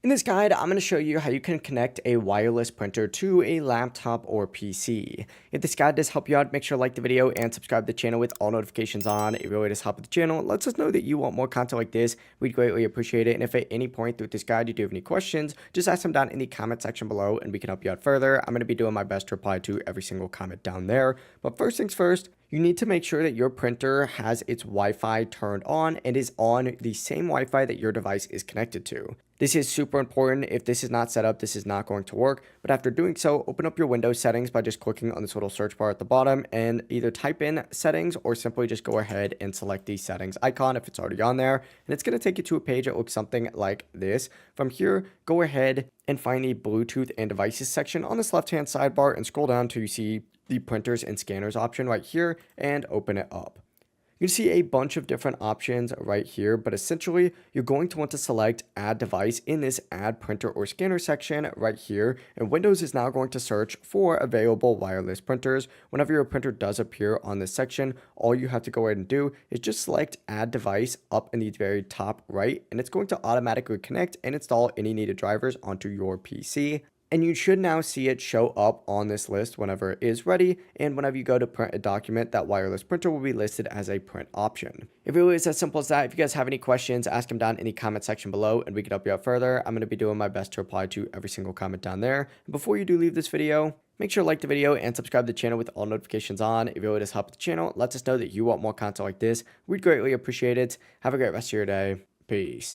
In this guide, I'm going to show you how you can connect a wireless printer to a laptop or PC. If this guide does help you out, make sure to like the video and subscribe to the channel with all notifications on. It really does help with the channel. It lets us know that you want more content like this. We'd greatly appreciate it. And if at any point through this guide you do have any questions, just ask them down in the comment section below and we can help you out further. I'm going to be doing my best to reply to every single comment down there. But first things first, you need to make sure that your printer has its Wi-Fi turned on and is on the same Wi-Fi that your device is connected to. This is super important. If this is not set up, this is not going to work. But after doing so, open up your Windows settings by just clicking on this little search bar at the bottom and either type in settings or simply just go ahead and select the settings icon if it's already on there. And it's going to take you to a page that looks something like this. From here, go ahead and find the Bluetooth and devices section on this left-hand sidebar and scroll down till you see the printers and scanners option right here and open it up. You can see a bunch of different options right here, but essentially you're going to want to select add device in this add printer or scanner section right here, and Windows is now going to search for available wireless printers. Whenever your printer does appear on this section, all you have to go ahead and do is just select add device up in the very top right, and it's going to automatically connect and install any needed drivers onto your PC. And you should now see it show up on this list whenever it is ready, and whenever you go to print a document, that wireless printer will be listed as a print option. It really is as simple as that. If you guys have any questions, ask them down in the comment section below and we can help you out further. I'm going to be doing my best to reply to every single comment down there. And before you do leave this video, make sure to like the video and subscribe to the channel with all notifications on. It really does help the channel. It lets us know that you want more content like this. We'd greatly appreciate it. Have a great rest of your day. Peace.